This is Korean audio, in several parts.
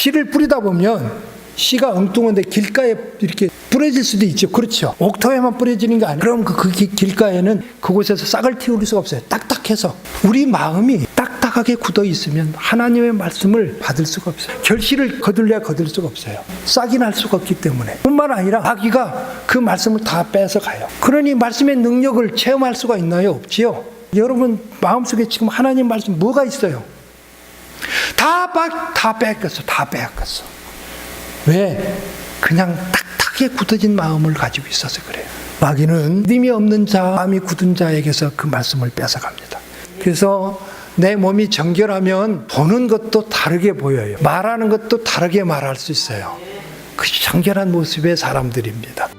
씨를 뿌리다 보면 씨가 엉뚱한데 길가에 이렇게 뿌려질 수도 있죠. 그렇죠. 옥토에만 뿌려지는 게 아니에요. 그럼 그 길가에는 그곳에서 싹을 틔울 수가 없어요. 딱딱해서. 우리 마음이 딱딱하게 굳어 있으면 하나님의 말씀을 받을 수가 없어요. 결실을 거둘래야 거둘 수가 없어요. 싹이 날 수가 없기 때문에. 뿐만 아니라 마귀가 그 말씀을 다 뺏어 가요. 그러니 말씀의 능력을 체험할 수가 있나요? 없지요. 여러분 마음속에 지금 하나님 말씀 뭐가 있어요? 다 뺏겼어. 다 빼앗겼어. 왜? 그냥 딱딱하게 굳어진 마음을 가지고 있어서 그래요. 마귀는 믿음이 없는 자, 마음이 굳은 자에게서 그 말씀을 뺏어갑니다. 그래서 내 몸이 정결하면 보는 것도 다르게 보여요. 말하는 것도 다르게 말할 수 있어요. 그 정결한 모습의 사람들입니다.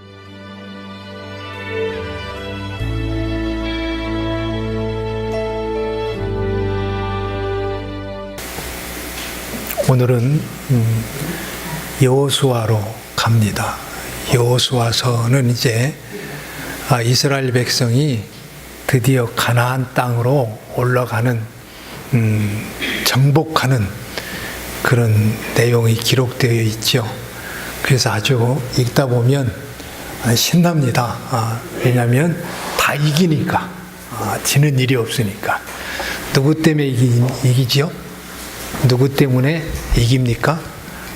오늘은 여호수아로 갑니다. 여호수아서는 이제 이스라엘 백성이 드디어 가나안 땅으로 올라가는 정복하는 그런 내용이 기록되어 있죠. 그래서 아주 읽다 보면 신납니다. 왜냐하면 다 이기니까. 지는 일이 없으니까. 누구 때문에 이기지요? 누구 때문에 이깁니까?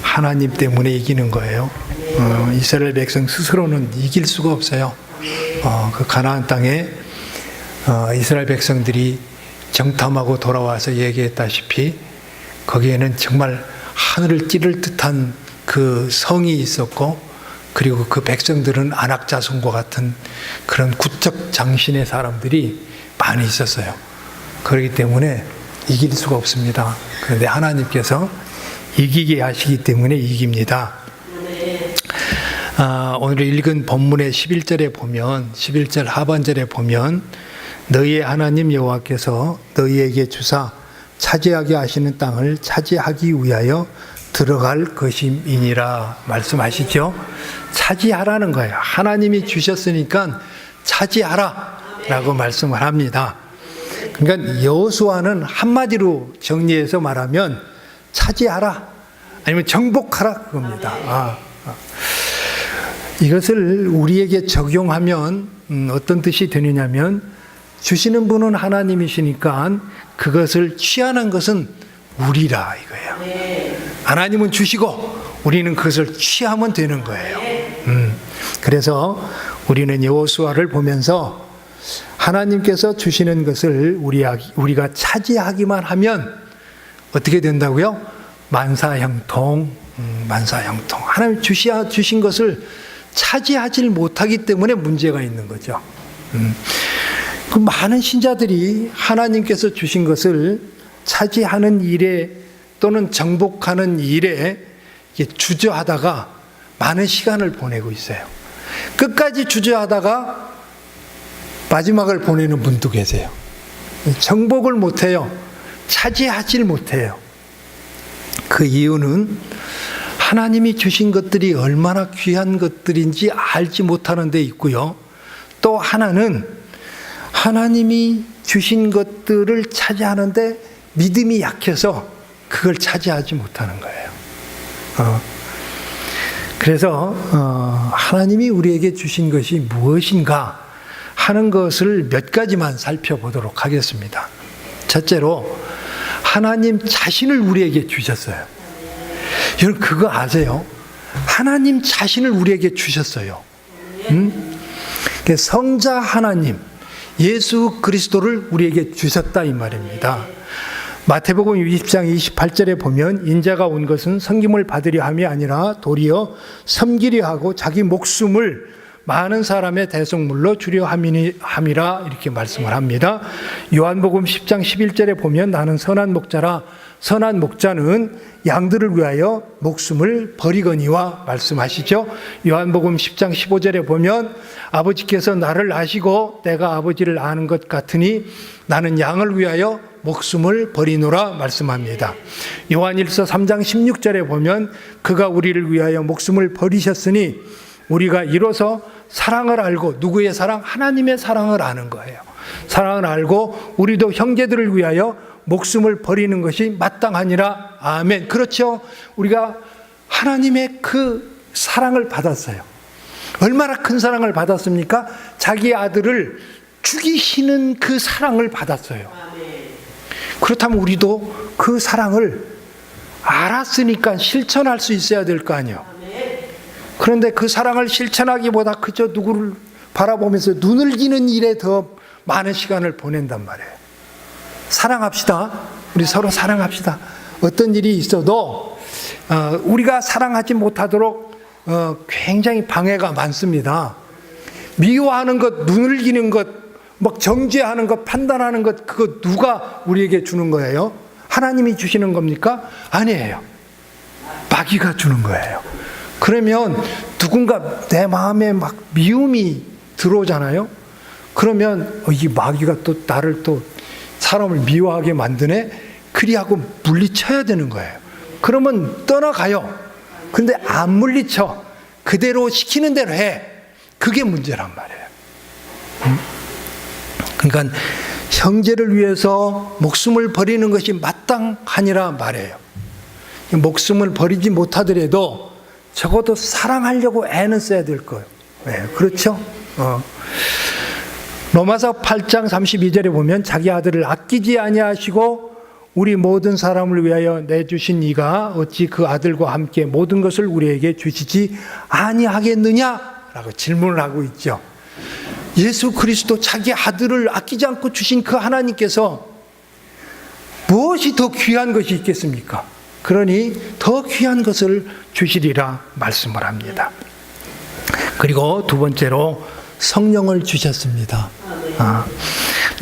하나님 때문에 이기는 거예요. 이스라엘 백성 스스로는 이길 수가 없어요. 그 가나안 땅에 이스라엘 백성들이 정탐하고 돌아와서 얘기했다시피 거기에는 정말 하늘을 찌를 듯한 그 성이 있었고, 그리고 그 백성들은 안악자손과 같은 그런 구적 장신의 사람들이 많이 있었어요. 그렇기 때문에 이길 수가 없습니다. 그런데 하나님께서 이기게 하시기 때문에 이깁니다. 오늘 읽은 본문의 11절에 보면, 11절 하반절에 보면 너희의 하나님 여호와께서 너희에게 주사 차지하게 하시는 땅을 차지하기 위하여 들어갈 것임이니라 말씀하시죠. 차지하라는 거예요. 하나님이 주셨으니까 차지하라 라고 말씀을 합니다. 그러니까 여호수아는 한마디로 정리해서 말하면 차지하라 아니면 정복하라 그겁니다. 이것을 우리에게 적용하면 어떤 뜻이 되느냐면, 주시는 분은 하나님이시니까 그것을 취하는 것은 우리라 이거예요. 하나님은 주시고 우리는 그것을 취하면 되는 거예요. 그래서 우리는 여호수아를 보면서 하나님께서 주시는 것을 우리가 차지하기만 하면 어떻게 된다고요? 만사형통, 만사형통. 하나님 주신 것을 차지하지 못하기 때문에 문제가 있는 거죠. 그 많은 신자들이 하나님께서 주신 것을 차지하는 일에 또는 정복하는 일에 주저하다가 많은 시간을 보내고 있어요. 끝까지 주저하다가 마지막을 보내는 분도 계세요. 정복을 못해요. 차지하질 못해요. 그 이유는 하나님이 주신 것들이 얼마나 귀한 것들인지 알지 못하는 데 있고요. 또 하나는 하나님이 주신 것들을 차지하는데 믿음이 약해서 그걸 차지하지 못하는 거예요. 그래서 하나님이 우리에게 주신 것이 무엇인가 하는 것을 몇 가지만 살펴보도록 하겠습니다. 첫째로 하나님 자신을 우리에게 주셨어요. 여러분 그거 아세요? 하나님 자신을 우리에게 주셨어요. 성자 하나님 예수 그리스도를 우리에게 주셨다 이 말입니다. 마태복음 20장 28절에 보면 인자가 온 것은 섬김을 받으려 함이 아니라 도리어 섬기려 하고 자기 목숨을 많은 사람의 대속물로 주려 함이라 이렇게 말씀을 합니다. 요한복음 10장 11절에 보면 나는 선한 목자라 선한 목자는 양들을 위하여 목숨을 버리거니와 말씀하시죠. 요한복음 10장 15절에 보면 아버지께서 나를 아시고 내가 아버지를 아는 것 같으니 나는 양을 위하여 목숨을 버리노라 말씀합니다. 요한일서 3장 16절에 보면 그가 우리를 위하여 목숨을 버리셨으니 우리가 이로써 사랑을 알고, 누구의 사랑? 하나님의 사랑을 아는 거예요. 사랑을 알고 우리도 형제들을 위하여 목숨을 버리는 것이 마땅하니라. 아멘. 그렇죠. 우리가 하나님의 그 사랑을 받았어요. 얼마나 큰 사랑을 받았습니까? 자기 아들을 죽이시는 그 사랑을 받았어요. 그렇다면 우리도 그 사랑을 알았으니까 실천할 수 있어야 될 거 아니에요. 그런데 그 사랑을 실천하기보다 그저 누구를 바라보면서 눈을 기는 일에 더 많은 시간을 보낸단 말이에요. 사랑합시다. 우리 서로 사랑합시다. 어떤 일이 있어도 우리가 사랑하지 못하도록 굉장히 방해가 많습니다. 미워하는 것, 눈을 기는 것, 막 정죄하는 것, 판단하는 것, 그거 누가 우리에게 주는 거예요? 하나님이 주시는 겁니까? 아니에요. 마귀가 주는 거예요. 그러면 누군가 내 마음에 막 미움이 들어오잖아요. 그러면 이 마귀가 또 나를 또 사람을 미워하게 만드네. 그리하고 물리쳐야 되는 거예요. 그러면 떠나가요. 근데 안 물리쳐. 그대로 시키는 대로 해. 그게 문제란 말이에요. 그러니까 형제를 위해서 목숨을 버리는 것이 마땅하니라 말이에요. 목숨을 버리지 못하더라도 적어도 사랑하려고 애는 써야 될 거예요. 네, 그렇죠? 로마서 8장 32절에 보면 자기 아들을 아끼지 아니하시고 우리 모든 사람을 위하여 내주신 이가 어찌 그 아들과 함께 모든 것을 우리에게 주시지 아니하겠느냐라고 질문을 하고 있죠. 예수 그리스도 자기 아들을 아끼지 않고 주신 그 하나님께서 무엇이 더 귀한 것이 있겠습니까? 그러니 더 귀한 것을 주시리라 말씀을 합니다. 그리고 두 번째로 성령을 주셨습니다.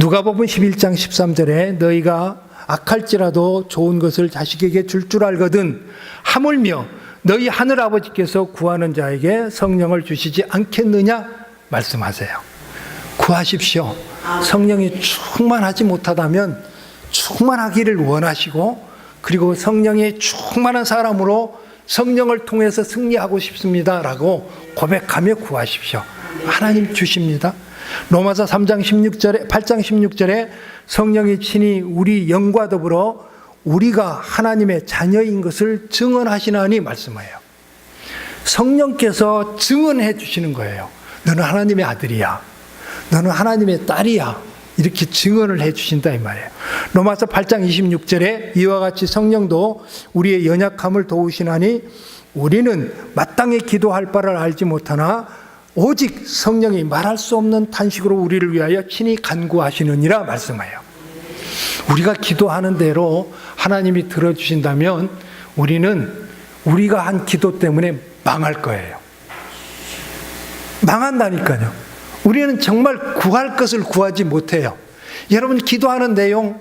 누가복음 11장 13절에 너희가 악할지라도 좋은 것을 자식에게 줄 줄 알거든 하물며 너희 하늘아버지께서 구하는 자에게 성령을 주시지 않겠느냐 말씀하세요. 구하십시오. 성령이 충만하지 못하다면 충만하기를 원하시고 그리고 성령이 충만한 사람으로 성령을 통해서 승리하고 싶습니다라고 고백하며 구하십시오. 하나님 주십니다. 로마서 8장 16절에 성령이 친히 우리 영과 더불어 우리가 하나님의 자녀인 것을 증언하시나니 말씀해요. 성령께서 증언해 주시는 거예요. 너는 하나님의 아들이야. 너는 하나님의 딸이야. 이렇게 증언을 해 주신다 이 말이에요. 로마서 8장 26절에 이와 같이 성령도 우리의 연약함을 도우시나니 우리는 마땅히 기도할 바를 알지 못하나 오직 성령이 말할 수 없는 탄식으로 우리를 위하여 친히 간구하시느니라 말씀해요. 우리가 기도하는 대로 하나님이 들어주신다면 우리는 우리가 한 기도 때문에 망할 거예요. 망한다니까요. 우리는 정말 구할 것을 구하지 못해요. 여러분 기도하는 내용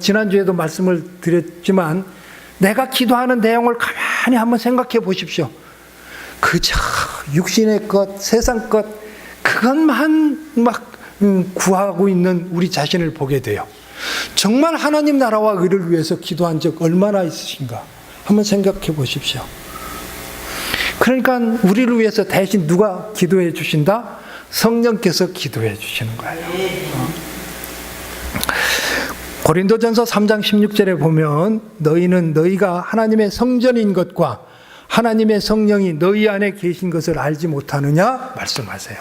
지난주에도 말씀을 드렸지만 내가 기도하는 내용을 가만히 한번 생각해 보십시오. 그저 육신의 것, 세상 것 그것만 막 구하고 있는 우리 자신을 보게 돼요. 정말 하나님 나라와 의를 위해서 기도한 적 얼마나 있으신가 한번 생각해 보십시오. 그러니까 우리를 위해서 대신 누가 기도해 주신다? 성령께서 기도해 주시는 거예요. 고린도전서 3장 16절에 보면 너희는 너희가 하나님의 성전인 것과 하나님의 성령이 너희 안에 계신 것을 알지 못하느냐 말씀하세요.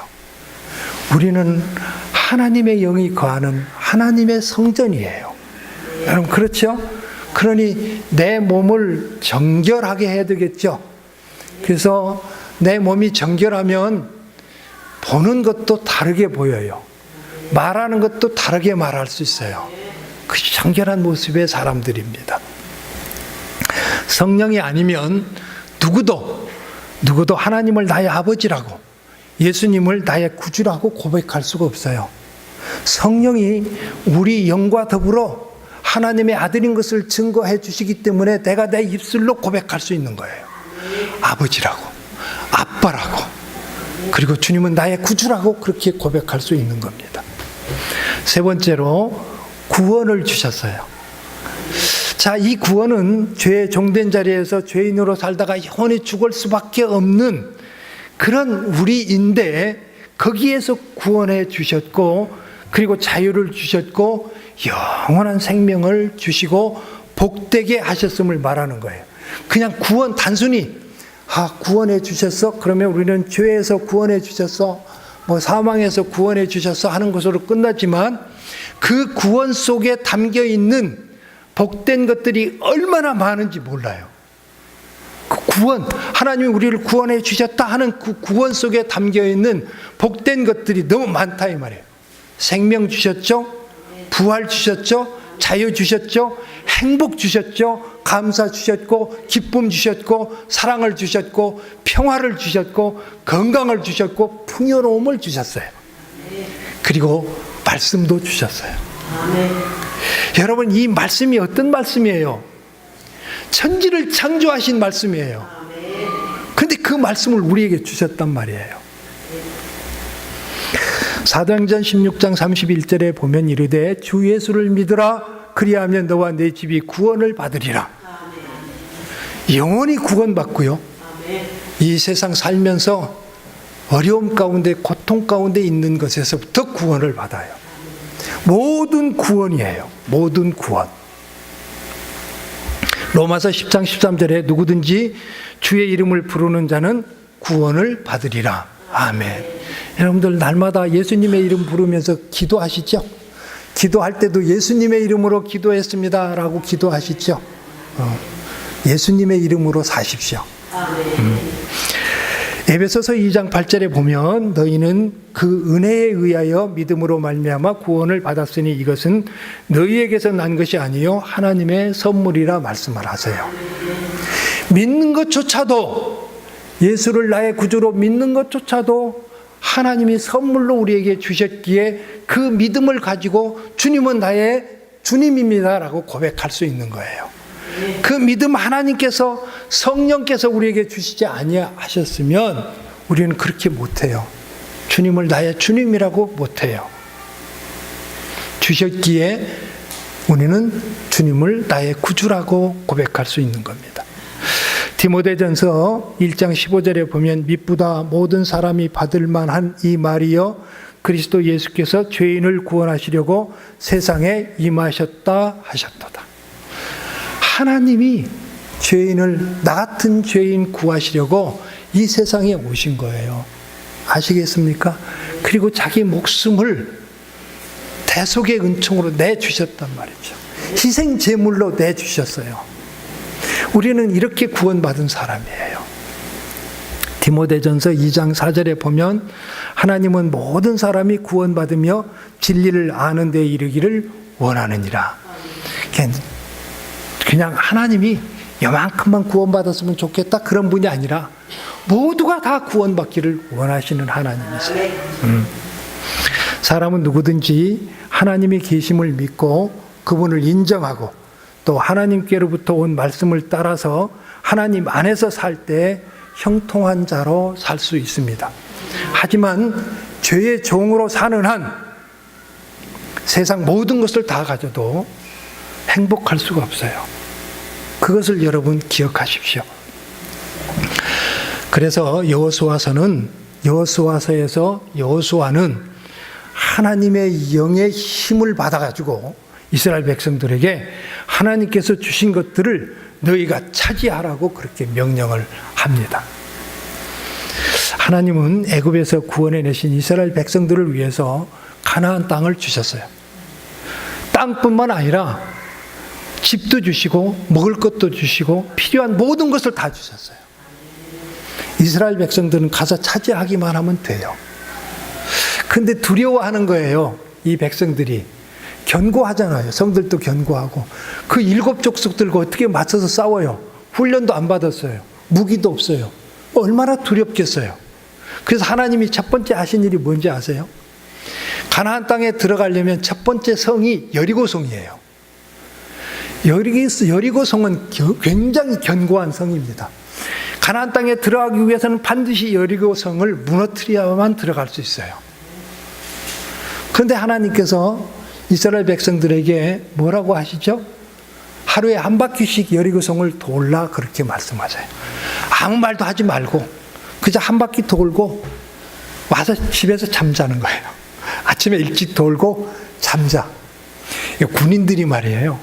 우리는 하나님의 영이 거하는 하나님의 성전이에요. 여러분 그렇죠? 그러니 내 몸을 정결하게 해야 되겠죠. 그래서 내 몸이 정결하면 보는 것도 다르게 보여요. 말하는 것도 다르게 말할 수 있어요. 그 정결한 모습의 사람들입니다. 성령이 아니면 누구도 하나님을 나의 아버지라고 예수님을 나의 구주라고 고백할 수가 없어요. 성령이 우리 영과 더불어 하나님의 아들인 것을 증거해 주시기 때문에 내가 내 입술로 고백할 수 있는 거예요. 아버지라고, 아빠라고, 그리고 주님은 나의 구주라고 그렇게 고백할 수 있는 겁니다. 세 번째로 구원을 주셨어요. 자, 이 구원은 죄의 종된 자리에서 죄인으로 살다가 영원히 죽을 수밖에 없는 그런 우리인데 거기에서 구원해 주셨고 그리고 자유를 주셨고 영원한 생명을 주시고 복되게 하셨음을 말하는 거예요. 그냥 구원, 단순히 구원해 주셨어? 그러면 우리는 죄에서 구원해 주셨어? 뭐 사망에서 구원해 주셨어? 하는 것으로 끝났지만 그 구원 속에 담겨 있는 복된 것들이 얼마나 많은지 몰라요. 그 구원, 하나님이 우리를 구원해 주셨다 하는 그 구원 속에 담겨 있는 복된 것들이 너무 많다 이 말이에요. 생명 주셨죠? 부활 주셨죠? 자유 주셨죠? 행복 주셨죠? 감사 주셨고, 기쁨 주셨고, 사랑을 주셨고, 평화를 주셨고, 건강을 주셨고, 풍요로움을 주셨어요. 그리고 말씀도 주셨어요. 여러분, 이 말씀이 어떤 말씀이에요? 천지를 창조하신 말씀이에요. 그런데 그 말씀을 우리에게 주셨단 말이에요. 사도행전 16장 31절에 보면 이르되 주 예수를 믿으라 그리하면 너와 내 집이 구원을 받으리라. 영원히 구원받고요. 이 세상 살면서 어려움 가운데 고통 가운데 있는 것에서부터 구원을 받아요. 모든 구원이에요. 모든 구원. 로마서 10장 13절에 누구든지 주의 이름을 부르는 자는 구원을 받으리라. 아멘. 여러분들 날마다 예수님의 이름 부르면서 기도하시죠? 기도할 때도 예수님의 이름으로 기도했습니다 라고 기도하시죠? 예수님의 이름으로 사십시오. 에베소서 2장 8절에 보면 너희는 그 은혜에 의하여 믿음으로 말미암아 구원을 받았으니 이것은 너희에게서 난 것이 아니요 하나님의 선물이라 말씀을 하세요. 믿는 것조차도, 예수를 나의 구주로 믿는 것조차도 하나님이 선물로 우리에게 주셨기에 그 믿음을 가지고 주님은 나의 주님입니다 라고 고백할 수 있는 거예요. 그 믿음 하나님께서, 성령께서 우리에게 주시지 아니하셨으면 우리는 그렇게 못해요. 주님을 나의 주님이라고 못해요. 주셨기에 우리는 주님을 나의 구주라고 고백할 수 있는 겁니다. 디모데전서 1장 15절에 보면 미쁘다 모든 사람이 받을 만한 이 말이여 그리스도 예수께서 죄인을 구원하시려고 세상에 임하셨다 하셨도다. 하나님이 죄인을, 나 같은 죄인 구하시려고 이 세상에 오신 거예요. 아시겠습니까? 그리고 자기 목숨을 대속의 은총으로 내주셨단 말이죠. 희생 제물로 내주셨어요. 우리는 이렇게 구원받은 사람이에요. 디모데전서 2장 4절에 보면 하나님은 모든 사람이 구원받으며 진리를 아는 데 이르기를 원하느니라. 그냥 하나님이 요만큼만 구원받았으면 좋겠다 그런 분이 아니라 모두가 다 구원받기를 원하시는 하나님이세요. 사람은 누구든지 하나님이 계심을 믿고 그분을 인정하고 또 하나님께로부터 온 말씀을 따라서 하나님 안에서 살 때 형통한 자로 살 수 있습니다. 하지만 죄의 종으로 사는 한 세상 모든 것을 다 가져도 행복할 수가 없어요. 그것을 여러분 기억하십시오. 그래서 여호수아서에서 여호수아는 하나님의 영의 힘을 받아가지고 이스라엘 백성들에게 하나님께서 주신 것들을 너희가 차지하라고 그렇게 명령을 합니다. 하나님은 애굽에서 구원해내신 이스라엘 백성들을 위해서 가나안 땅을 주셨어요. 땅뿐만 아니라 집도 주시고 먹을 것도 주시고 필요한 모든 것을 다 주셨어요. 이스라엘 백성들은 가서 차지하기만 하면 돼요. 근데 두려워하는 거예요. 이 백성들이. 견고하잖아요. 성들도 견고하고. 그 7족속 들고 어떻게 맞서서 싸워요? 훈련도 안 받았어요. 무기도 없어요. 얼마나 두렵겠어요. 그래서 하나님이 첫 번째 하신 일이 뭔지 아세요? 가나안 땅에 들어가려면 첫 번째 성이 여리고성이에요. 여리고성은 굉장히 견고한 성입니다. 가나안 땅에 들어가기 위해서는 반드시 여리고성을 무너뜨려야만 들어갈 수 있어요. 그런데 하나님께서 이스라엘 백성들에게 뭐라고 하시죠? 하루에 한 바퀴씩 여리고성을 돌라 그렇게 말씀하세요. 아무 말도 하지 말고 그저 한 바퀴 돌고 와서 집에서 잠자는 거예요. 아침에 일찍 돌고 잠자. 군인들이 말이에요.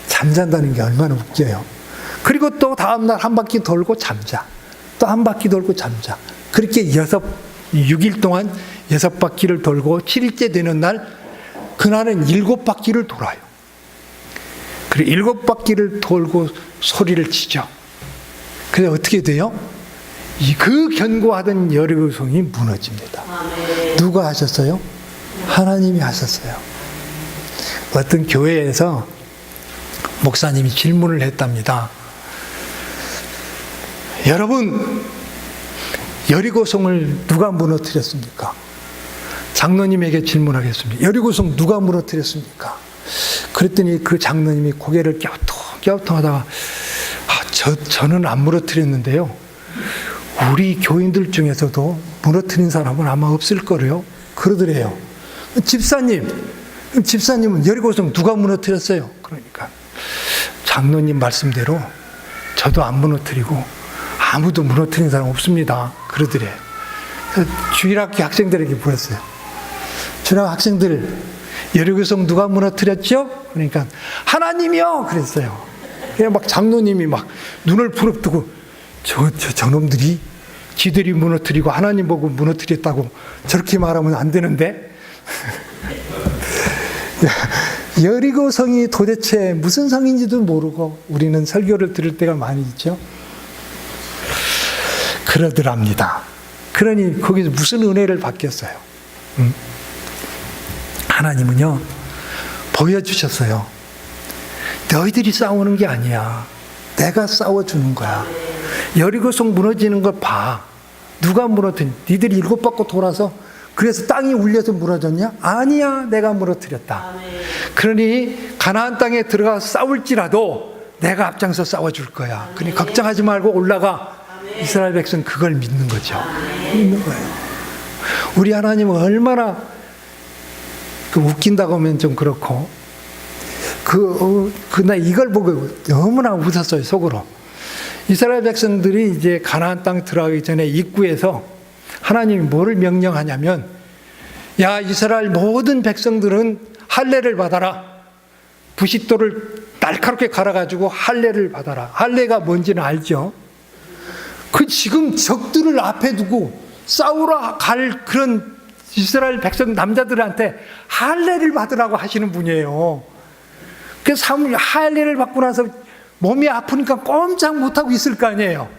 잠잔다는 게 얼마나 웃겨요. 그리고 또 다음날 한 바퀴 돌고 잠자. 또 한 바퀴 돌고 잠자. 그렇게 6일 동안 6바퀴를 돌고 7일째 되는 날, 그날은 7바퀴를 돌아요. 그리고 7바퀴를 돌고 소리를 치죠. 그래서 어떻게 돼요? 그 견고하던 여리고성이 무너집니다. 누가 하셨어요? 하나님이 하셨어요. 어떤 교회에서 목사님이 질문을 했답니다. 여러분, 여리고성을 누가 무너뜨렸습니까? 장로님에게 질문하겠습니다. 여리고성 누가 무너뜨렸습니까? 그랬더니 그 장로님이 고개를 갸우뚱하다가 저는 안 무너뜨렸는데요. 우리 교인들 중에서도 무너뜨린 사람은 아마 없을 거래요. 그러더래요. 집사님은 여리고성 누가 무너뜨렸어요? 그러니까 장로님 말씀대로 저도 안 무너뜨리고 아무도 무너뜨린 사람 없습니다. 그러더래요. 주일학교 학생들에게 물었어요. 주일학교 학생들, 여리고성 누가 무너뜨렸죠? 그러니까 하나님이요! 그랬어요. 그냥 막 장로님이 막 눈을 부릅뜨고 저놈들이 지들이 무너뜨리고 하나님 보고 무너뜨렸다고 저렇게 말하면 안 되는데 여리고성이 도대체 무슨 성인지도 모르고 우리는 설교를 들을 때가 많이 있죠. 그러더랍니다. 그러니 거기서 무슨 은혜를 받겠어요? 하나님은요, 보여주셨어요. 너희들이 싸우는 게 아니야. 내가 싸워주는 거야. 여리고성 무너지는 걸 봐. 누가 무너뜨린? 니들이 7바퀴 돌아서 그래서 땅이 울려서 무너졌냐? 아니야, 내가 무너뜨렸다. 그러니 가나안 땅에 들어가서 싸울지라도 내가 앞장서 싸워줄 거야. 그러니 걱정하지 말고 올라가. 이스라엘 백성 그걸 믿는 거죠. 믿는 거예요. 우리 하나님은 얼마나 웃긴다고 하면 좀 그렇고, 나 이걸 보고 너무나 웃었어요, 속으로. 이스라엘 백성들이 이제 가나안 땅 들어가기 전에 입구에서 하나님이 뭐를 명령하냐면, 야, 이스라엘 모든 백성들은 할례를 받아라. 부싯돌을 날카롭게 갈아가지고 할례를 받아라. 할례가 뭔지는 알죠? 지금 적들을 앞에 두고 싸우러 갈 그런 이스라엘 백성 남자들한테 할례를 받으라고 하시는 분이에요. 그래서 사무엘 할례를 받고 나서 몸이 아프니까 꼼짝 못하고 있을 거 아니에요.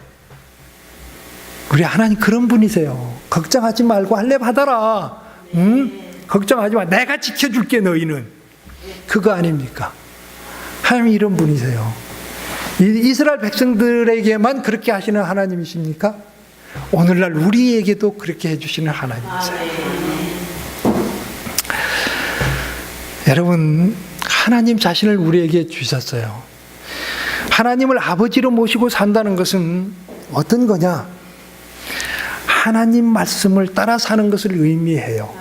우리 하나님 그런 분이세요. 걱정하지 말고 할례 받아라. 걱정하지 마. 내가 지켜줄게, 너희는. 그거 아닙니까? 하나님이 이런 분이세요. 이스라엘 백성들에게만 그렇게 하시는 하나님이십니까? 오늘날 우리에게도 그렇게 해주시는 하나님이세요. 여러분, 하나님 자신을 우리에게 주셨어요. 하나님을 아버지로 모시고 산다는 것은 어떤 거냐? 하나님 말씀을 따라 사는 것을 의미해요.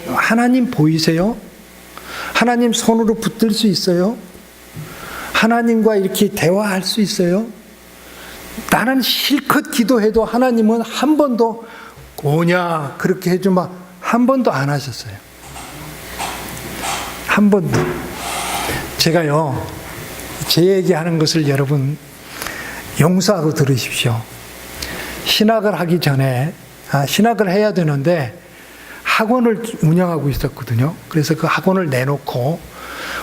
하나님 보이세요? 하나님 손으로 붙들 수 있어요? 하나님과 이렇게 대화할 수 있어요? 나는 실컷 기도해도 하나님은 한 번도 오냐 그렇게 해주마 한 번도 안 하셨어요. 한 번도. 제가요, 제 얘기하는 것을 여러분 용서하고 들으십시오. 신학을 하기 전에 신학을 해야 되는데 학원을 운영하고 있었거든요. 그래서 그 학원을 내놓고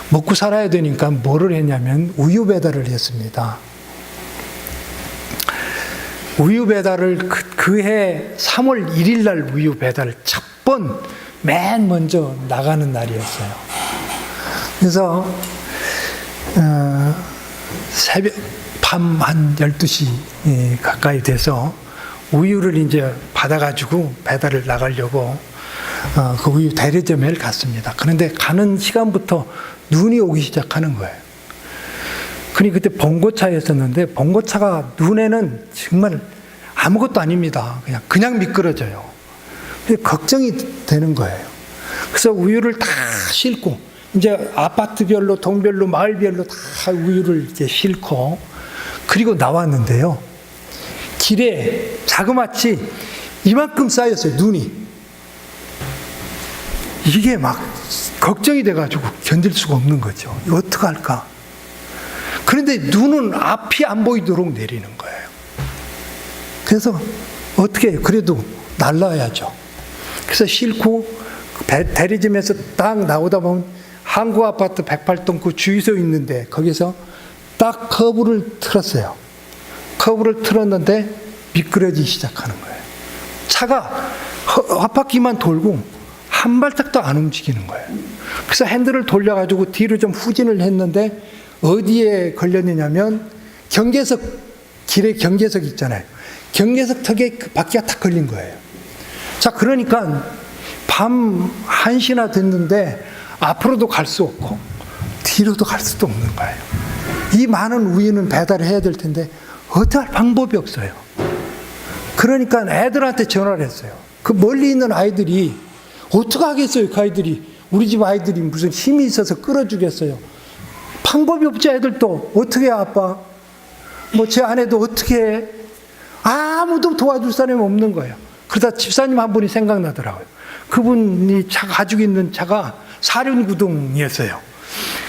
먹고 살아야 되니까 뭐를 했냐면 우유 배달을 했습니다. 우유 배달을 그해 3월 1일 날 우유 배달 첫 번 맨 먼저 나가는 날이었어요. 그래서 새벽 밤 한 12시 가까이 돼서 우유를 이제 받아가지고 배달을 나가려고 그 우유 대리점에 갔습니다. 그런데 가는 시간부터 눈이 오기 시작하는 거예요. 그니 그때 봉고차였었는데 봉고차가 눈에는 정말 아무것도 아닙니다. 그냥 미끄러져요. 근데 걱정이 되는 거예요. 그래서 우유를 다 싣고 이제 아파트별로 동별로 마을별로 다 우유를 이렇게 싣고 그리고 나왔는데요. 길에 자그마치 이만큼 쌓였어요. 눈이. 이게 막 걱정이 돼가지고 견딜 수가 없는 거죠. 이거 어떡할까? 그런데 눈은 앞이 안 보이도록 내리는 거예요. 그래서 어떻게 해요? 그래도 날라야죠. 그래서 싣고 대리점에서 딱 나오다 보면 한국 아파트 108동 그 주유소 있는데 거기서 딱 커브를 틀었어요. 커브를 틀었는데 미끄러지기 시작하는 거예요. 차가 헛바퀴만 돌고 한 발짝도 안 움직이는 거예요. 그래서 핸들을 돌려가지고 뒤로 좀 후진을 했는데 어디에 걸렸느냐면 경계석, 길에 경계석 있잖아요. 경계석 턱에 그 바퀴가 탁 걸린 거예요. 자, 그러니까 밤 1시나 됐는데 앞으로도 갈 수 없고 뒤로도 갈 수도 없는 거예요. 이 많은 우유는 배달을 해야 될 텐데 어떻게 할 방법이 없어요. 그러니까 애들한테 전화를 했어요. 그 멀리 있는 아이들이 어떻게 하겠어요. 그 아이들이 우리 집 아이들이 무슨 힘이 있어서 끌어주겠어요. 방법이 없죠. 애들도 어떻게 해 아빠, 뭐 제 아내도 어떻게 해. 아무도 도와줄 사람이 없는 거예요. 그러다 집사님 한 분이 생각나더라고요. 그분이 가지고 있는 차가 사륜구동이었어요.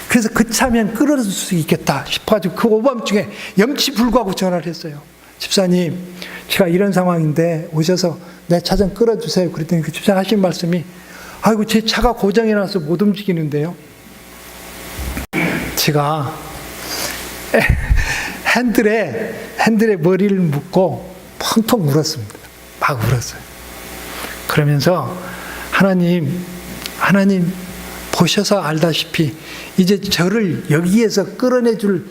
그래서 그 차면 끌어줄 수 있겠다 싶어가지고 그 오밤중에 염치불구하고 전화를 했어요. 집사님, 제가 이런 상황인데 오셔서 내 차 좀 끌어주세요. 그랬더니 그 집사님 하신 말씀이, 아이고 제 차가 고장이 나서 못 움직이는데요. 제가 핸들에 머리를 묶고 펑펑 울었습니다. 막 울었어요. 그러면서 하나님 보셔서 알다시피 이제 저를 여기에서 끌어내줄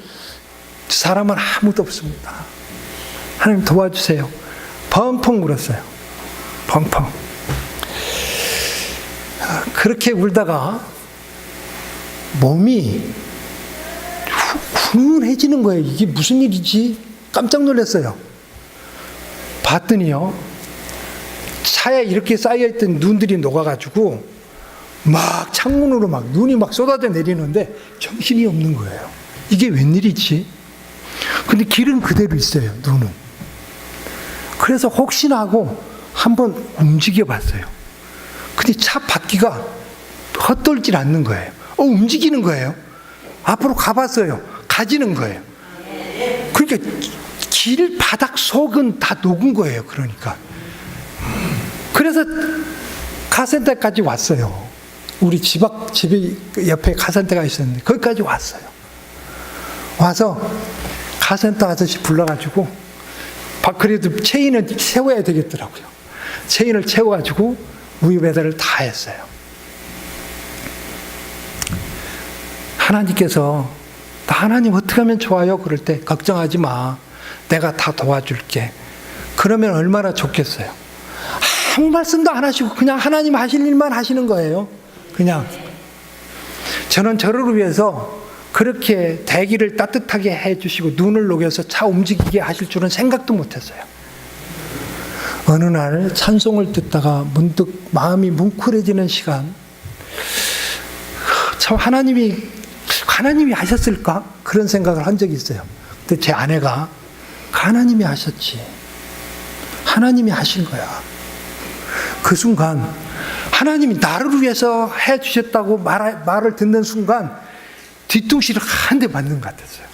사람은 아무도 없습니다. 하나님 도와주세요. 펑펑 울었어요. 펑펑. 그렇게 울다가 몸이 훈훈해지는 거예요. 이게 무슨 일이지? 깜짝 놀랐어요. 봤더니요, 차에 이렇게 쌓여있던 눈들이 녹아가지고 막 창문으로 막 눈이 막 쏟아져 내리는데 정신이 없는 거예요. 이게 웬일이지? 근데 길은 그대로 있어요, 눈은. 그래서 혹시나 하고 한번 움직여 봤어요. 근데 차 바퀴가 헛돌질 않는 거예요. 움직이는 거예요. 앞으로 가봤어요. 가지는 거예요. 그러니까 길 바닥 속은 다 녹은 거예요. 그러니까. 그래서 카센터까지 왔어요. 우리 집 옆에 카센터가 있었는데 거기까지 왔어요. 와서 카센터 아저씨 불러가지고 그래도 체인은 채워야 되겠더라고요. 체인을 채워가지고 우유 배달을 다 했어요. 하나님께서 하나님 어떻게 하면 좋아요? 그럴 때 걱정하지 마. 내가 다 도와줄게. 그러면 얼마나 좋겠어요. 아무 말씀도 안 하시고 그냥 하나님 하실 일만 하시는 거예요. 그냥. 저는 저를 위해서 그렇게 대기를 따뜻하게 해주시고 눈을 녹여서 차 움직이게 하실 줄은 생각도 못했어요. 어느 날 찬송을 듣다가 문득 마음이 뭉클해지는 시간, 참 하나님이 하셨을까? 그런 생각을 한 적이 있어요. 근데 제 아내가 하나님이 하셨지. 하나님이 하신 거야. 그 순간 하나님이 나를 위해서 해주셨다고 말을 듣는 순간 뒤통수를 한 대 맞는 것 같았어요.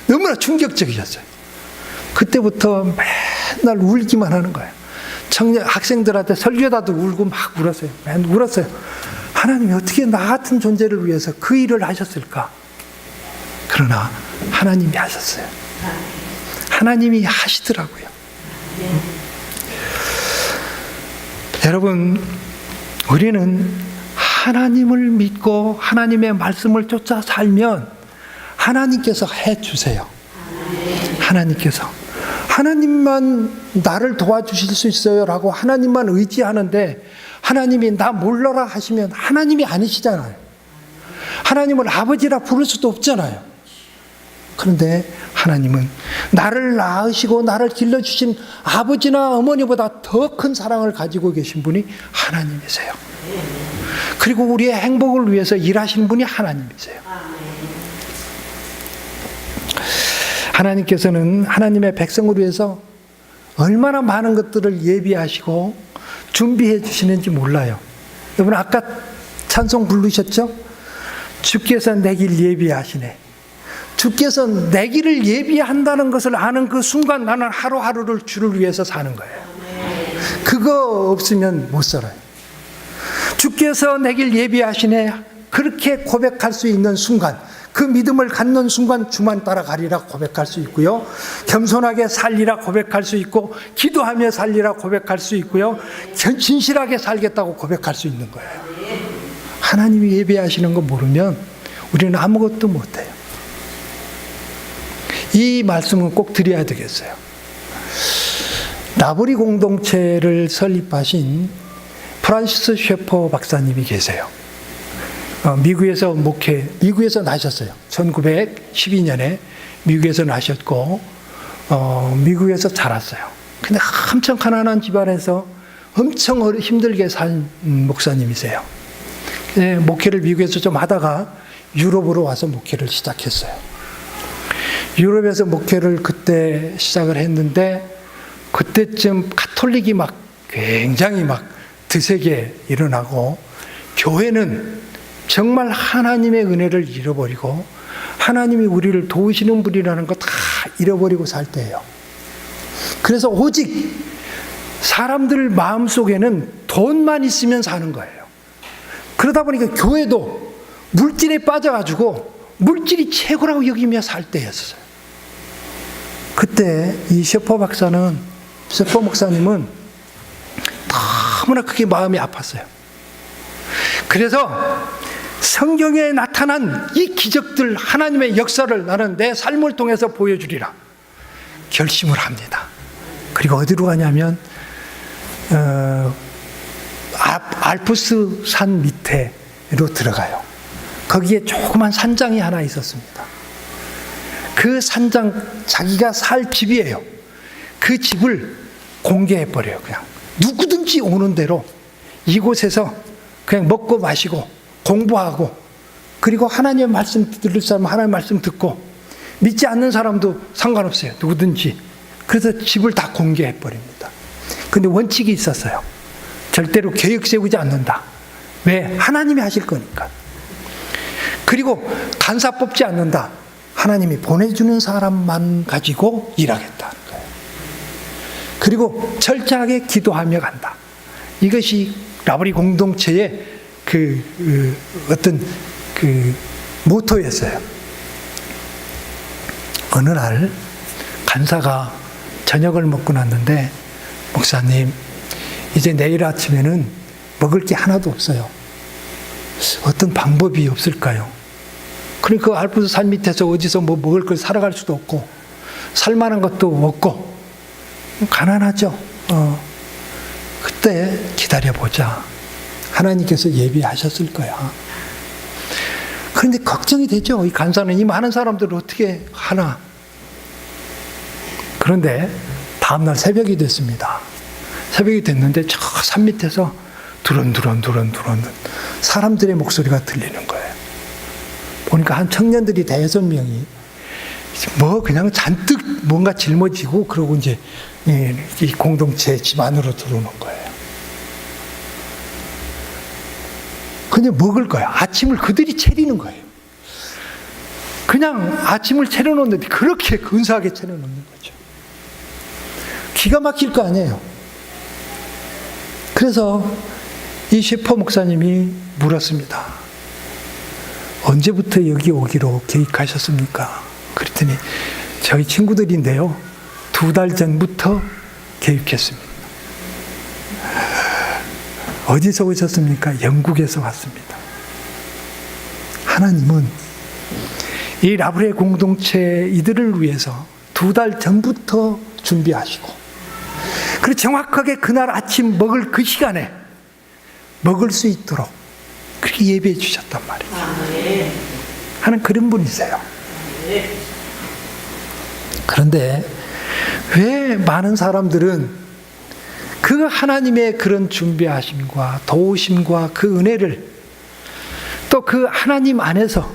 너무나 충격적이었어요. 그때부터 맨날 울기만 하는 거예요. 학생들한테 설교다도 울고 막 울었어요. 맨날 울었어요. 하나님이 어떻게 나 같은 존재를 위해서 그 일을 하셨을까? 그러나 하나님이 하셨어요. 하나님이 하시더라고요. 여러분, 우리는 하나님을 믿고 하나님의 말씀을 쫓아 살면 하나님께서 해주세요. 하나님만 나를 도와주실 수 있어요 라고 하나님만 의지하는데 하나님이 나 몰라라 하시면 하나님이 아니시잖아요. 하나님을 아버지라 부를 수도 없잖아요. 그런데 하나님은 나를 낳으시고 나를 길러주신 아버지나 어머니보다 더 큰 사랑을 가지고 계신 분이 하나님이세요. 그리고 우리의 행복을 위해서 일하시는 분이 하나님이세요. 하나님께서는 하나님의 백성을 위해서 얼마나 많은 것들을 예비하시고 준비해 주시는지 몰라요. 여러분, 아까 찬송 부르셨죠? 주께서 내 길 예비하시네. 주께서 내 길을 예비한다는 것을 아는 그 순간 나는 하루하루를 주를 위해서 사는 거예요. 그거 없으면 못 살아요. 주께서 내 길 예비하시네. 그렇게 고백할 수 있는 순간, 그 믿음을 갖는 순간 주만 따라가리라 고백할 수 있고요. 겸손하게 살리라 고백할 수 있고, 기도하며 살리라 고백할 수 있고요. 진실하게 살겠다고 고백할 수 있는 거예요. 하나님이 예비하시는 거 모르면 우리는 아무것도 못해요. 이 말씀은 꼭 드려야 되겠어요. 나부리 공동체를 설립하신 프란시스 셰퍼 박사님이 계세요. 미국에서 나셨어요. 1912년에 미국에서 나셨고, 미국에서 자랐어요. 근데 엄청 가난한 집안에서 엄청 힘들게 산 목사님이세요. 목회를 미국에서 좀 하다가 유럽으로 와서 목회를 시작했어요. 유럽에서 목회를 그때 시작을 했는데, 그때쯤 가톨릭이 막 굉장히 막 드세게 일어나고, 교회는 정말 하나님의 은혜를 잃어버리고 하나님이 우리를 도우시는 분이라는 거 다 잃어버리고 살 때예요. 그래서 오직 사람들 마음속에는 돈만 있으면 사는 거예요. 그러다 보니까 교회도 물질에 빠져가지고 물질이 최고라고 여기며 살 때였어요. 그때 이 셰퍼 목사님은 너무나 크게 마음이 아팠어요. 그래서 성경에 나타난 이 기적들, 하나님의 역사를 나는 내 삶을 통해서 보여주리라 결심을 합니다. 그리고 어디로 가냐면 알프스 산 밑에로 들어가요. 거기에 조그만 산장이 하나 있었습니다. 그 산장, 자기가 살 집이에요. 그 집을 공개해버려요. 그냥 누구든지 오는 대로 이곳에서 그냥 먹고 마시고 공부하고, 그리고 하나님의 말씀 들을 사람은 하나님의 말씀 듣고, 믿지 않는 사람도 상관없어요. 누구든지. 그래서 집을 다 공개해버립니다. 근데 원칙이 있었어요. 절대로 계획 세우지 않는다. 왜? 하나님이 하실 거니까. 그리고 간사 뽑지 않는다. 하나님이 보내주는 사람만 가지고 일하겠다는 거예요. 그리고 철저하게 기도하며 간다. 이것이 나부리 공동체의 어떤 모토였어요. 어느 날 간사가 저녁을 먹고 났는데, 목사님, 이제 내일 아침에는 먹을 게 하나도 없어요. 어떤 방법이 없을까요? 그러니까 그 알프스 산 밑에서 어디서 뭐 먹을 걸 사러 갈 수도 없고, 살만한 것도 없고, 가난하죠. 그때 기다려보자. 하나님께서 예비하셨을 거야. 그런데 걱정이 되죠. 이 간사는 이 많은 사람들을 어떻게 하나. 그런데 다음날 새벽이 됐습니다. 새벽이 됐는데 저 산 밑에서 두런두런 사람들의 목소리가 들리는 거예요. 보니까 한 청년들이 5명이 뭐 그냥 잔뜩 뭔가 짊어지고, 그러고 이제 이 공동체 집 안으로 들어오는 거예요. 그냥 먹을 거야. 아침을 그들이 차리는 거예요. 그냥 아침을 차려놓는데 그렇게 근사하게 차려놓는 거죠. 기가 막힐 거 아니에요. 그래서 이 셰퍼 목사님이 물었습니다. 언제부터 여기 오기로 계획하셨습니까? 그랬더니 저희 친구들인데요, 2달 전부터 계획했습니다. 어디서 오셨습니까? 영국에서 왔습니다. 하나님은 이 라브레 공동체 이들을 위해서 2달 전부터 준비하시고, 그리고 정확하게 그날 아침 먹을 그 시간에 먹을 수 있도록 그렇게 예배해 주셨단 말이에요. 하는 그런 분이세요. 그런데 왜 많은 사람들은 그 하나님의 그런 준비하심과 도우심과 그 은혜를, 또 그 하나님 안에서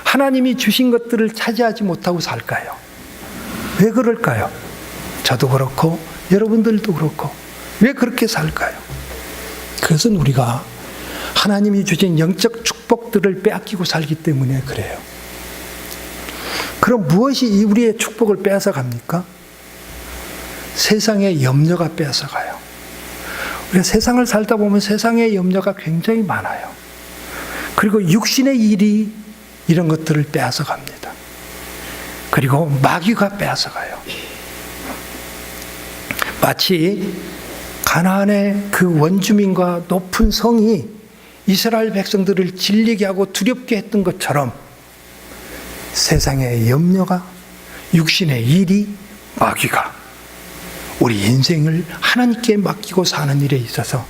하나님이 주신 것들을 차지하지 못하고 살까요? 왜 그럴까요? 저도 그렇고 여러분들도 그렇고 왜 그렇게 살까요? 그것은 우리가 하나님이 주신 영적 축복들을 빼앗기고 살기 때문에 그래요. 그럼 무엇이 우리의 축복을 빼앗아 갑니까? 세상의 염려가 빼앗아 가요. 우리가 세상을 살다 보면 세상의 염려가 굉장히 많아요. 그리고 육신의 일이 이런 것들을 빼앗아 갑니다. 그리고 마귀가 빼앗아 가요. 마치 가나안의 그 원주민과 높은 성이 이스라엘 백성들을 질리게 하고 두렵게 했던 것처럼 세상의 염려가, 육신의 일이, 마귀가 우리 인생을 하나님께 맡기고 사는 일에 있어서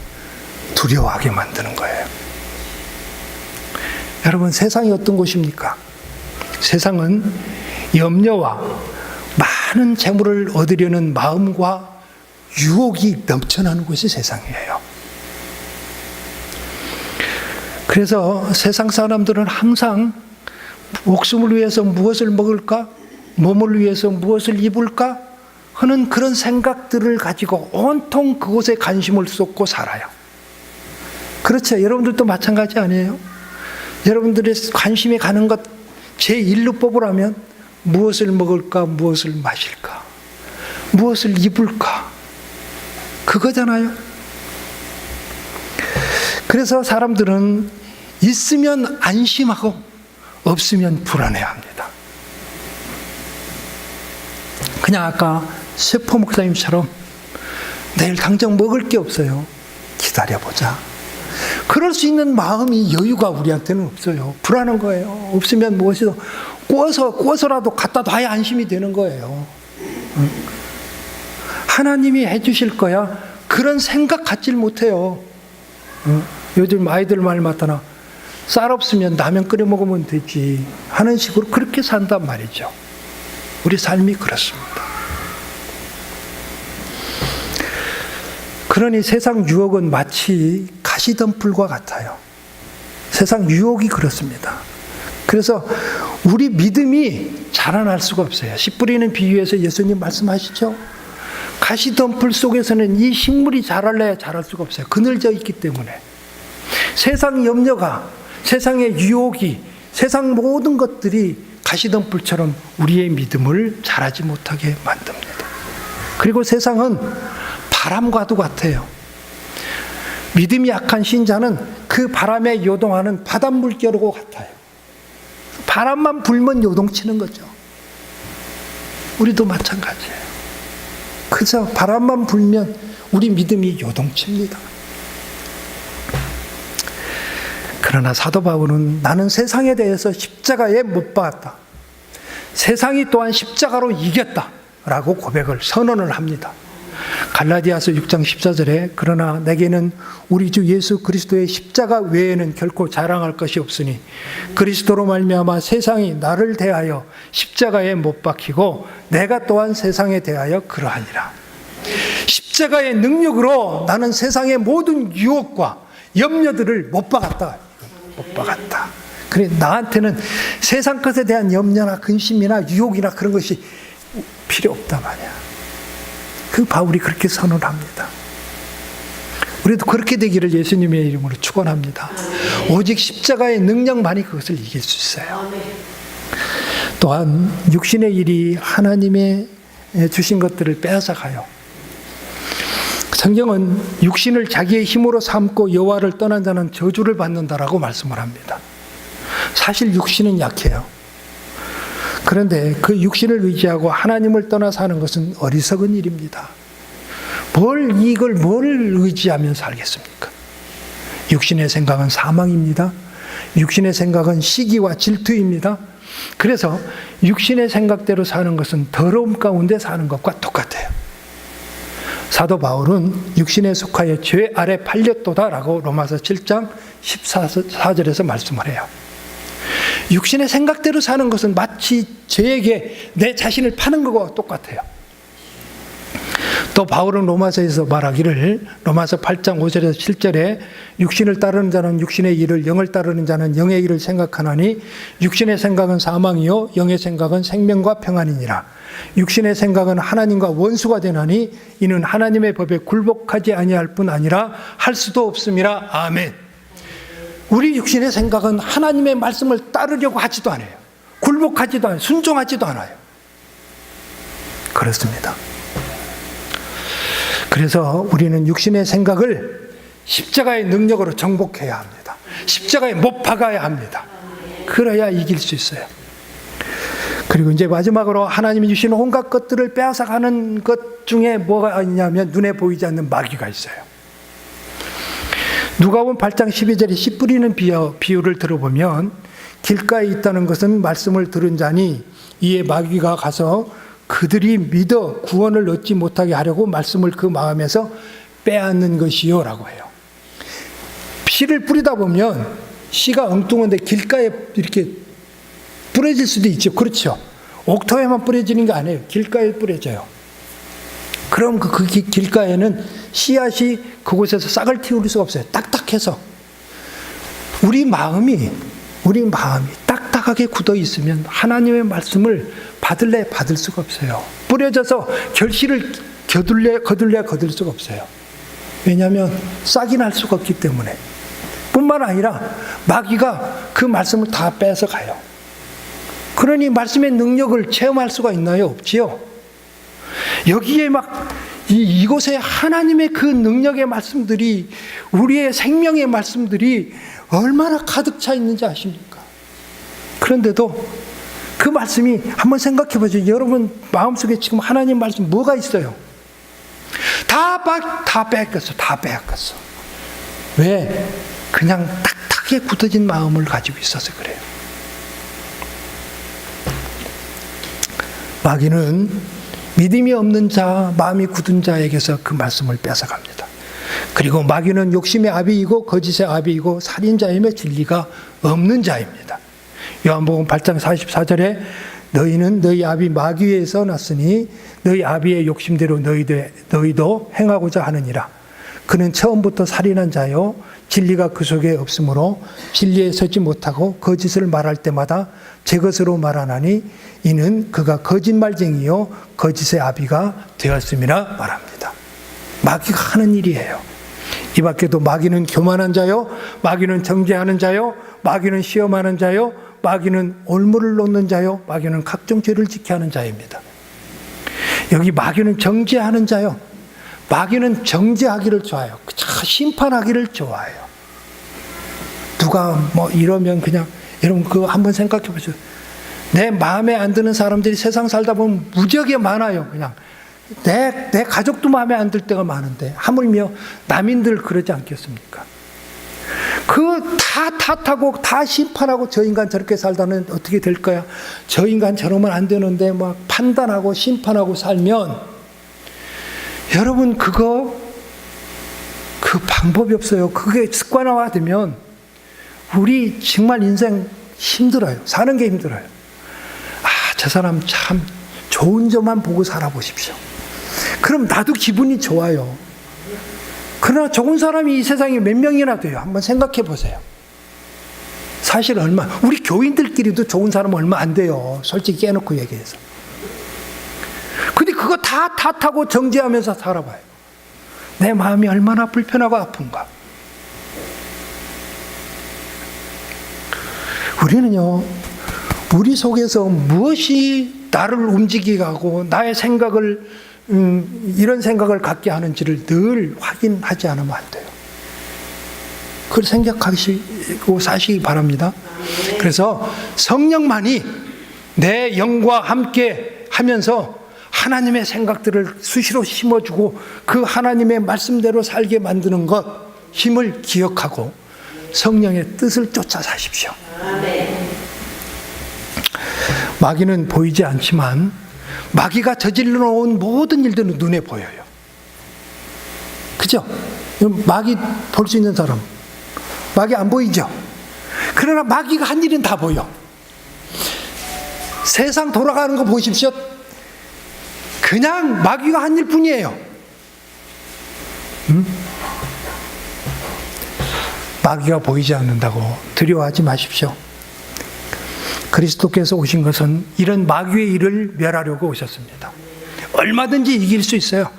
두려워하게 만드는 거예요. 여러분, 세상이 어떤 곳입니까? 세상은 염려와 많은 재물을 얻으려는 마음과 유혹이 넘쳐나는 곳이 세상이에요. 그래서 세상 사람들은 항상 목숨을 위해서 무엇을 먹을까? 몸을 위해서 무엇을 입을까? 하는 그런 생각들을 가지고 온통 그곳에 관심을 쏟고 살아요. 그렇죠? 여러분들도 마찬가지 아니에요? 여러분들의 관심이 가는 것 제1로 뽑으라면 무엇을 먹을까? 무엇을 마실까? 무엇을 입을까? 그거잖아요. 그래서 사람들은 있으면 안심하고 없으면 불안해합니다. 그냥 아까 세포 목사님처럼 내일 당장 먹을 게 없어요. 기다려보자. 그럴 수 있는 마음이, 여유가 우리한테는 없어요. 불안한 거예요. 없으면 무엇이든 구워서라도 갖다 놔야 안심이 되는 거예요. 하나님이 해주실 거야. 그런 생각 갖질 못해요. 요즘 아이들 말 맞다나 쌀 없으면 라면 끓여 먹으면 되지 하는 식으로 그렇게 산단 말이죠. 우리 삶이 그렇습니다. 그러니 세상 유혹은 마치 가시덤불과 같아요. 세상 유혹이 그렇습니다. 그래서 우리 믿음이 자라날 수가 없어요. 씨 뿌리는 비유에서 예수님 말씀하시죠. 가시덤불 속에서는 이 식물이 자랄래야 자랄 수가 없어요. 그늘져 있기 때문에. 세상 염려가, 세상의 유혹이, 세상 모든 것들이 가시덤불처럼 우리의 믿음을 자라지 못하게 만듭니다. 그리고 세상은 바람과도 같아요. 믿음이 약한 신자는 그 바람에 요동하는 바닷물결과 같아요. 바람만 불면 요동치는 거죠. 우리도 마찬가지예요. 그저 바람만 불면 우리 믿음이 요동칩니다. 그러나 사도 바울은 나는 세상에 대해서 십자가에 못 박았다. 세상이 또한 십자가로 이겼다. 라고 고백을, 선언을 합니다. 갈라디아서 6장 14절에 그러나 내게는 우리 주 예수 그리스도의 십자가 외에는 결코 자랑할 것이 없으니 그리스도로 말미암아 세상이 나를 대하여 십자가에 못 박히고 내가 또한 세상에 대하여 그러하니라. 십자가의 능력으로 나는 세상의 모든 유혹과 염려들을 못 박았다. 못 박았다. 그래, 나한테는 세상 것에 대한 염려나 근심이나 유혹이나 그런 것이 필요 없다 말이야. 그 바울이 그렇게 선언합니다. 우리도 그렇게 되기를 예수님의 이름으로 축원합니다. 오직 십자가의 능력만이 그것을 이길 수 있어요. 또한 육신의 일이 하나님의 주신 것들을 빼앗아 가요. 성경은 육신을 자기의 힘으로 삼고 여호와를 떠난 자는 저주를 받는다라고 말씀을 합니다. 사실 육신은 약해요. 그런데 그 육신을 의지하고 하나님을 떠나 사는 것은 어리석은 일입니다. 뭘 의지하면 살겠습니까? 육신의 생각은 사망입니다. 육신의 생각은 시기와 질투입니다. 그래서 육신의 생각대로 사는 것은 더러움 가운데 사는 것과 똑같아요. 사도 바울은 육신에 속하여 죄 아래 팔렸도다라고 로마서 7장 14절에서 말씀을 해요. 육신의 생각대로 사는 것은 마치 죄에게 내 자신을 파는 것과 똑같아요. 또 바울은 로마서에서 말하기를 로마서 8장 5절에서 7절에 육신을 따르는 자는 육신의 일을, 영을 따르는 자는 영의 일을 생각하나니 육신의 생각은 사망이요 영의 생각은 생명과 평안이니라. 육신의 생각은 하나님과 원수가 되나니 이는 하나님의 법에 굴복하지 아니할 뿐 아니라 할 수도 없음이라. 아멘. 우리 육신의 생각은 하나님의 말씀을 따르려고 하지도 않아요. 굴복하지도 않아요. 순종하지도 않아요. 그렇습니다. 그래서 우리는 육신의 생각을 십자가의 능력으로 정복해야 합니다. 십자가에 못 박아야 합니다. 그래야 이길 수 있어요. 그리고 이제 마지막으로 하나님이 주신 온갖 것들을 빼앗아가는 것 중에 뭐가 있냐면 눈에 보이지 않는 마귀가 있어요. 누가복음 8장 12절에 씨 뿌리는 비유를 들어보면 길가에 있다는 것은 말씀을 들은 자니 이에 마귀가 가서 그들이 믿어 구원을 얻지 못하게 하려고 말씀을 그 마음에서 빼앗는 것이요 라고 해요. 씨를 뿌리다 보면 씨가 엉뚱한데 길가에 이렇게 뿌려질 수도 있죠. 그렇죠. 옥토에만 뿌려지는 게 아니에요. 길가에 뿌려져요. 그럼 그 길가에는 씨앗이 그곳에서 싹을 틔울 수가 없어요. 딱딱해서. 우리 마음이 딱딱하게 굳어 있으면 하나님의 말씀을 받을 수가 없어요. 뿌려져서 결실을 거둘 수가 없어요. 왜냐하면 싹이 날 수가 없기 때문에. 뿐만 아니라 마귀가 그 말씀을 다 뺏어 가요. 그러니 말씀의 능력을 체험할 수가 있나요? 없지요. 여기에 이곳에 하나님의 그 능력의 말씀들이, 우리의 생명의 말씀들이 얼마나 가득 차 있는지 아십니까? 그런데도 그 말씀이 한번 생각해 보죠. 여러분 마음속에 지금 하나님 말씀 뭐가 있어요? 다 뺏겼어. 다 빼앗겼어. 왜? 그냥 딱딱하게 굳어진 마음을 가지고 있어서 그래요. 마귀는 믿음이 없는 자, 마음이 굳은 자에게서 그 말씀을 뺏어갑니다. 그리고 마귀는 욕심의 아비이고 거짓의 아비이고 살인자이며 진리가 없는 자입니다. 요한복음 8장 44절에 너희는 너희 아비 마귀에서 났으니 너희 아비의 욕심대로 너희도 행하고자 하느니라. 그는 처음부터 살인한 자요 진리가 그 속에 없으므로 진리에 서지 못하고 거짓을 말할 때마다 제 것으로 말하나니 이는 그가 거짓말쟁이요 거짓의 아비가 되었음이라 말합니다. 마귀가 하는 일이에요. 이 밖에도 마귀는 교만한 자요, 마귀는 정죄하는 자요, 마귀는 시험하는 자요, 마귀는 올무를 놓는 자요, 마귀는 각종 죄를 지켜 하는 자입니다. 여기 마귀는 정죄하는 자요. 마귀는 정죄하기를 좋아해요. 심판하기를 좋아해요. 누가 이러면 그냥, 여러분 그거 한번 생각해 보세요. 내 마음에 안 드는 사람들이 세상 살다 보면 무지하게 많아요. 그냥 내 가족도 마음에 안 들 때가 많은데 하물며 남인들 그러지 않겠습니까? 그 다 탓하고 다 심판하고 저 인간 저렇게 살다는 어떻게 될까요? 저 인간 저러면 안 되는데 막 판단하고 심판하고 살면 여러분 그 방법이 없어요. 그게 습관화되면 우리 정말 인생 힘들어요. 사는 게 힘들어요. 저 사람 참 좋은 점만 보고 살아보십시오. 그럼 나도 기분이 좋아요. 그러나 좋은 사람이 이 세상에 몇 명이나 돼요? 한번 생각해 보세요. 사실 우리 교인들끼리도 좋은 사람은 얼마 안 돼요. 솔직히 깨놓고 얘기해서. 근데 그거 다 탓하고 정죄하면서 살아봐요. 내 마음이 얼마나 불편하고 아픈가. 우리는요, 우리 속에서 무엇이 나를 움직이게 하고 나의 생각을 이런 생각을 갖게 하는지를 늘 확인하지 않으면 안 돼요. 그걸 생각하시고 사시기 바랍니다. 그래서 성령만이 내 영과 함께 하면서 하나님의 생각들을 수시로 심어주고 그 하나님의 말씀대로 살게 만드는 것, 힘을 기억하고 성령의 뜻을 쫓아 사십시오. 마귀는 보이지 않지만 마귀가 저질러 놓은 모든 일들은 눈에 보여요. 그죠? 마귀 볼 수 있는 사람, 마귀 안 보이죠? 그러나 마귀가 한 일은 다 보여. 세상 돌아가는 거 보십시오. 그냥 마귀가 한 일뿐이에요. 마귀가 보이지 않는다고 두려워하지 마십시오. 그리스도께서 오신 것은 이런 마귀의 일을 멸하려고 오셨습니다. 얼마든지 이길 수 있어요.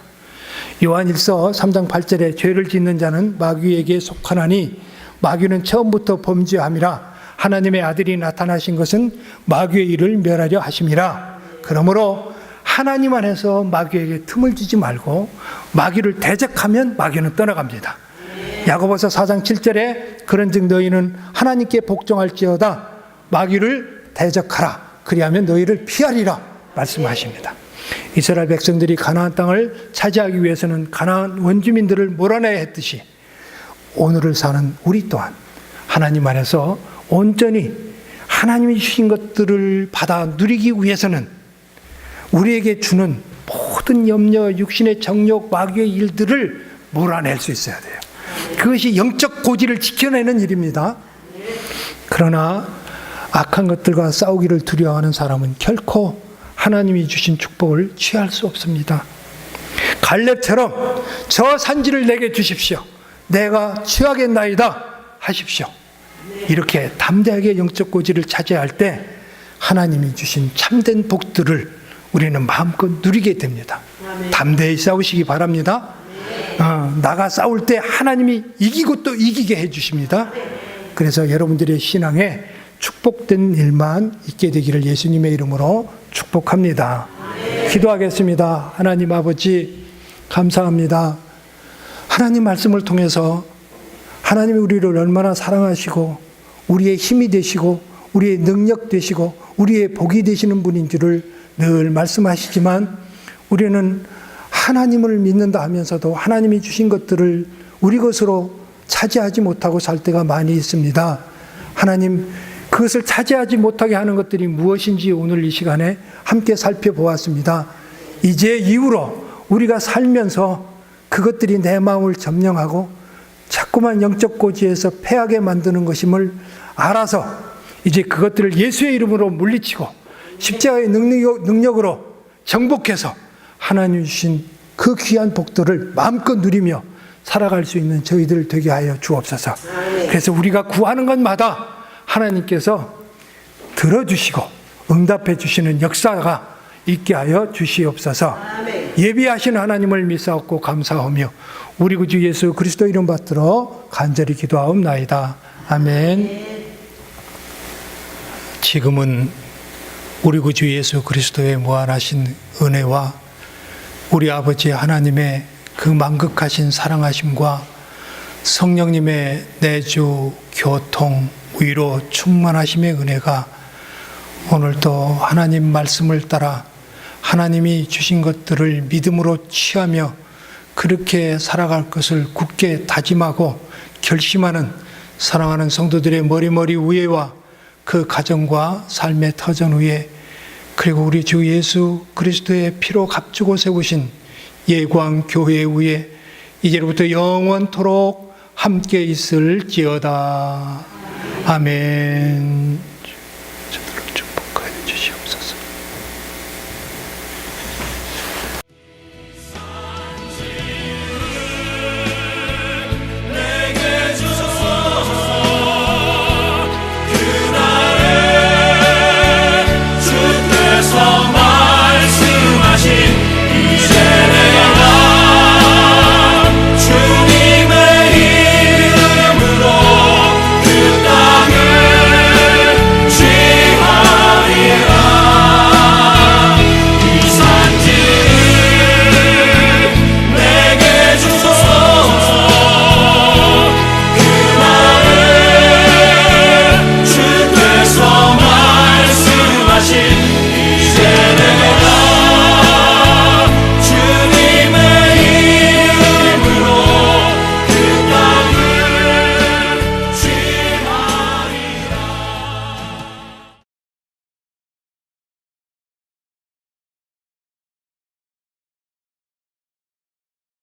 요한 1서 3장 8절에 죄를 짓는 자는 마귀에게 속하나니 마귀는 처음부터 범죄함이라 하나님의 아들이 나타나신 것은 마귀의 일을 멸하려 하심이라. 그러므로 하나님 안에서 마귀에게 틈을 주지 말고 마귀를 대적하면 마귀는 떠나갑니다. 야고보서 4장 7절에 그런즉 너희는 하나님께 복종할지어다 마귀를 대적하라 그리하면 너희를 피하리라 말씀하십니다. 이스라엘 백성들이 가나안 땅을 차지하기 위해서는 가나안 원주민들을 몰아내야 했듯이 오늘을 사는 우리 또한 하나님 안에서 온전히 하나님이 주신 것들을 받아 누리기 위해서는 우리에게 주는 모든 염려, 육신의 정욕, 마귀의 일들을 몰아낼 수 있어야 돼요. 그것이 영적 고지를 지켜내는 일입니다. 그러나 악한 것들과 싸우기를 두려워하는 사람은 결코 하나님이 주신 축복을 취할 수 없습니다. 갈렙처럼 저 산지를 내게 주십시오. 내가 취하겠나이다 하십시오. 이렇게 담대하게 영적 고지를 차지할 때 하나님이 주신 참된 복들을 우리는 마음껏 누리게 됩니다. 담대히 싸우시기 바랍니다. 나가 싸울 때 하나님이 이기고 또 이기게 해주십니다. 그래서 여러분들의 신앙에 축복된 일만 있게 되기를 예수님의 이름으로 축복합니다. 기도하겠습니다. 하나님 아버지 감사합니다. 하나님 말씀을 통해서 하나님이 우리를 얼마나 사랑하시고 우리의 힘이 되시고 우리의 능력 되시고 우리의 복이 되시는 분인 줄을 늘 말씀하시지만 우리는 하나님을 믿는다 하면서도 하나님이 주신 것들을 우리 것으로 차지하지 못하고 살 때가 많이 있습니다. 하나님 그것을 차지하지 못하게 하는 것들이 무엇인지 오늘 이 시간에 함께 살펴보았습니다. 이제 이후로 우리가 살면서 그것들이 내 마음을 점령하고 자꾸만 영적 고지에서 패하게 만드는 것임을 알아서 이제 그것들을 예수의 이름으로 물리치고 십자가의 능력으로 정복해서 하나님 주신 그 귀한 복들을 마음껏 누리며 살아갈 수 있는 저희들 되게 하여 주옵소서. 그래서 우리가 구하는 것마다 하나님께서 들어주시고 응답해 주시는 역사가 있게 하여 주시옵소서. 예비하신 하나님을 믿사옵고 감사하며 우리 구주 예수 그리스도 이름 받들어 간절히 기도하옵나이다. 아멘. 지금은 우리 구주 예수 그리스도의 무한하신 은혜와 우리 아버지 하나님의 그 만극하신 사랑하심과 성령님의 내주, 교통, 위로, 충만하심의 은혜가 오늘도 하나님 말씀을 따라 하나님이 주신 것들을 믿음으로 취하며 그렇게 살아갈 것을 굳게 다짐하고 결심하는 사랑하는 성도들의 머리머리 위에와 그 가정과 삶의 터전 위에 그리고 우리 주 예수 그리스도의 피로 값주고 세우신 예광 교회 위에 이제로부터 영원토록 함께 있을지어다. 아멘.